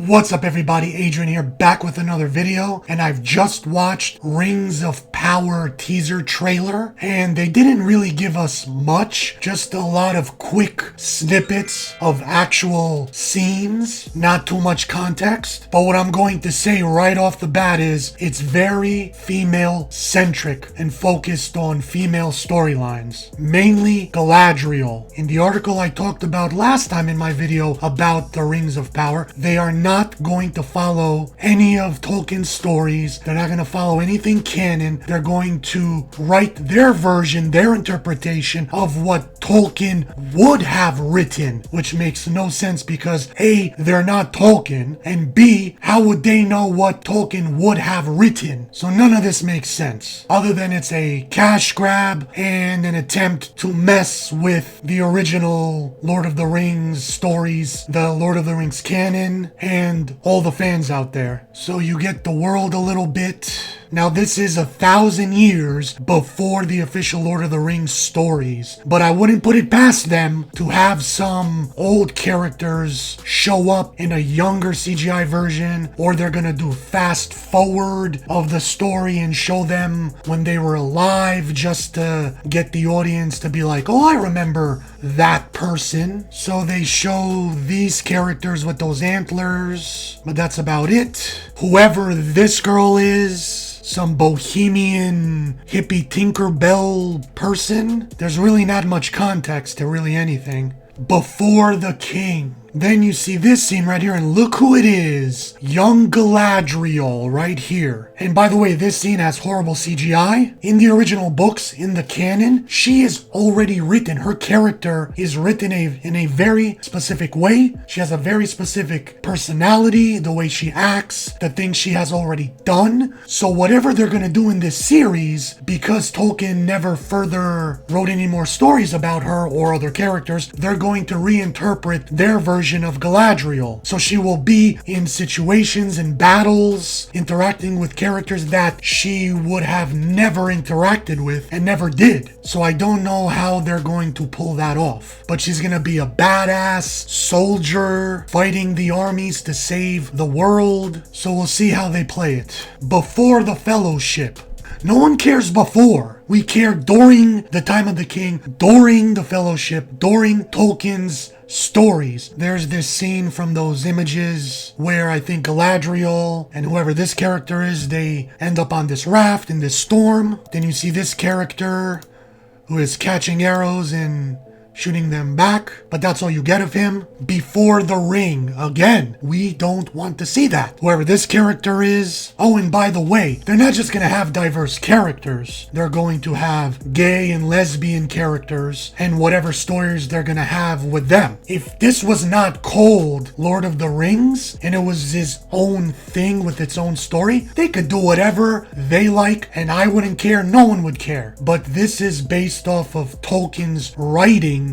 What's up everybody, Adrian here, back with another video, and I've just watched Rings of Power teaser trailer, and they didn't really give us much, just a lot of quick snippets of actual scenes, not too much context. But what I'm going to say right off the bat is, it's very female-centric and focused on female storylines, mainly Galadriel. In the article I talked about last time in my video about the Rings of Power, they are not going to follow any of Tolkien's stories. They're not going to follow anything canon. They're going to write their version, their interpretation of what Tolkien would have written, which makes no sense because A, they're not Tolkien, and B, how would they know what Tolkien would have written? So none of this makes sense, other than it's a cash grab and an attempt to mess with the original Lord of the Rings stories, the Lord of the Rings canon, and all the fans out there. So you get the world a little bit. Now this is 1,000 years before the official Lord of the Rings stories, but I wouldn't put it past them to have some old characters show up in a younger CGI version, or they're gonna do fast forward of the story and show them when they were alive just to get the audience to be like, oh, I remember that person. So they show these characters with those antlers, but that's about it. Whoever this girl is, some bohemian hippie Tinkerbell person, there's really not much context to really anything. Before the king. Then you see this scene right here, and look who it is. Young Galadriel right here. And by the way, this scene has horrible CGI. In the original books, in the canon, she is already written. Her character is written in a very specific way. She has a very specific personality, the way she acts, the things she has already done. So whatever they're gonna do in this series, because Tolkien never further wrote any more stories about her or other characters, they're going to reinterpret their version of Galadriel. So she will be in situations and battles, interacting with characters that she would have never interacted with and never did. So I don't know how they're going to pull that off. But she's gonna be a badass soldier fighting the armies to save the world. So we'll see how they play it. Before the Fellowship. No one cares before. We care during the time of the king, during the Fellowship, during Tolkien's stories. There's this scene from those images where I think Galadriel and whoever this character is, they end up on this raft in this storm. Then you see this character who is catching arrows and shooting them back, but that's all you get of him. Before the ring. Again, we don't want to see that. Whoever this character is. Oh, and by the way, they're not just gonna have diverse characters. They're going to have gay and lesbian characters and whatever stories they're gonna have with them. If this was not called Lord of the Rings and it was his own thing with its own story, they could do whatever they like and I wouldn't care, no one would care. But this is based off of Tolkien's writing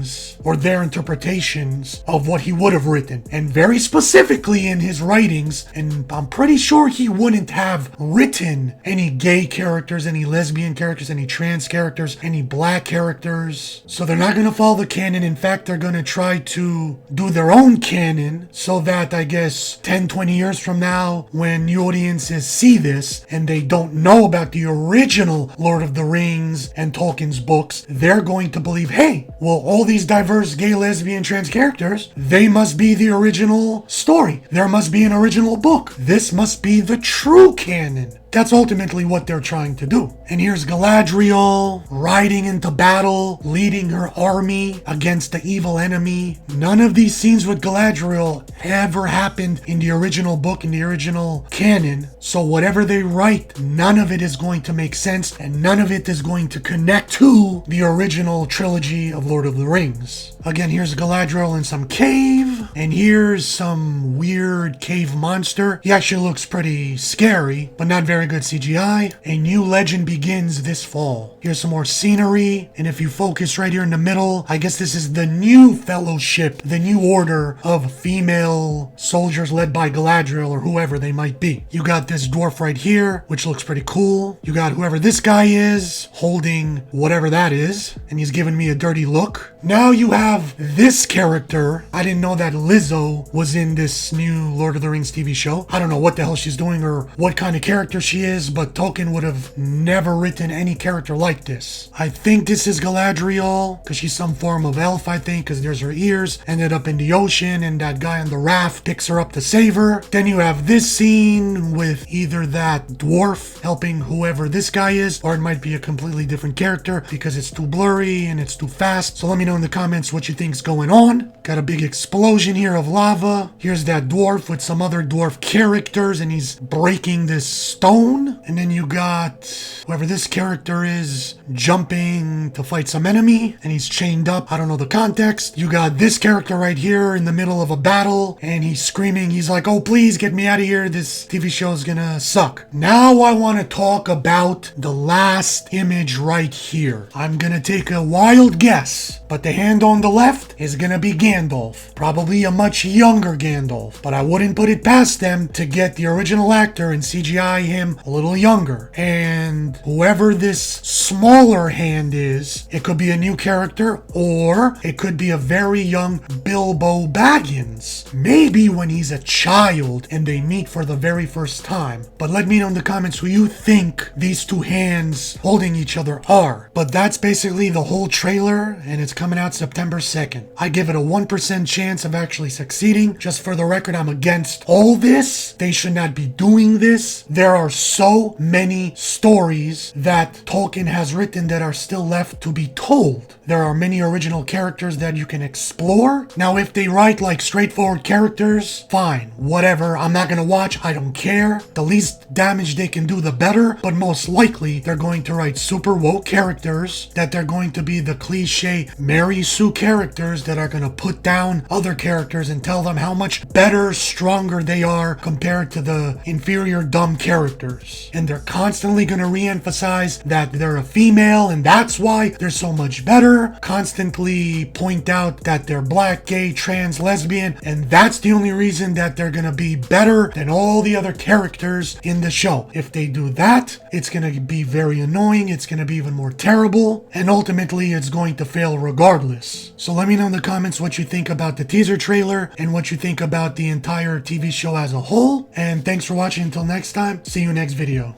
or their interpretations of what he would have written, and very specifically in his writings, and I'm pretty sure he wouldn't have written any gay characters, any lesbian characters, any trans characters, any black characters. So they're not going to follow the canon. In fact, they're going to try to do their own canon so that I guess 10-20 years from now, when new audiences see this and they don't know about the original Lord of the Rings and Tolkien's books, they're going to believe, hey, well, all these diverse gay, lesbian, trans characters, they must be the original story. There must be an original book. This must be the true canon. That's ultimately what they're trying to do. And here's Galadriel riding into battle, leading her army against the evil enemy. None of these scenes with Galadriel ever happened in the original book, in the original canon. So whatever they write, none of it is going to make sense, and none of it is going to connect to the original trilogy of Lord of the Rings. Again, here's Galadriel in some cave, and here's some weird cave monster. He actually looks pretty scary, but not very very good CGI. A new legend begins this fall. Here's some more scenery, and if you focus right here in the middle, I guess this is the new fellowship, the new order of female soldiers led by Galadriel or whoever they might be. You got this dwarf right here, which looks pretty cool. You got whoever this guy is, holding whatever that is, and he's giving me a dirty look. Now you have this character. I didn't know that Lizzo was in this new Lord of the Rings TV show. I don't know what the hell she's doing or what kind of character she is, but Tolkien would have never written any character like this. I think this is Galadriel, because she's some form of elf, I think, because there's her ears. Ended up in the ocean, and that guy on the raft picks her up to save her. Then you have this scene with either that dwarf helping whoever this guy is, or it might be a completely different character because it's too blurry and it's too fast. So let me know in the comments what you think's going on. Got a big explosion here of lava. Here's that dwarf with some other dwarf characters, and he's breaking this stone. And then you got whoever this character is jumping to fight some enemy, and he's chained up. I don't know the context. You got this character right here in the middle of a battle, and he's screaming. He's like, oh, please get me out of here. This TV show is gonna suck. Now I want to talk about the last image right here. I'm gonna take a wild guess, but the hand on the left is gonna be Gandalf. Probably a much younger Gandalf, but I wouldn't put it past them to get the original actor and CGI him a little younger. And whoever this smaller hand is, it could be a new character, or it could be a very young Bilbo Baggins. Maybe when he's a child and they meet for the very first time. But let me know in the comments who you think these two hands holding each other are. But that's basically the whole trailer, and it's coming out September 2nd. I give it a 1% chance of actually succeeding. Just for the record, I'm against all this. They should not be doing this. There are so many stories that Tolkien has written that are still left to be told. There are many original characters that you can explore. Now, if they write like straightforward characters, fine, whatever. I'm not gonna watch, I don't care. The least damage they can do, the better. But most likely, they're going to write super woke characters, that they're going to be the cliche Mary Sue characters that are gonna put down other characters and tell them how much better, stronger they are compared to the inferior, dumb characters. And they're constantly gonna re-emphasize that they're a female and that's why they're so much better. Constantly point out that they're black, gay, trans, lesbian, and that's the only reason that they're gonna be better than all the other characters in the show. If they do that, it's gonna be very annoying, it's gonna be even more terrible, and ultimately it's going to fail regardless. So let me know in the comments what you think about the teaser trailer and what you think about the entire TV show as a whole. And thanks for watching. Until next time, see you next video.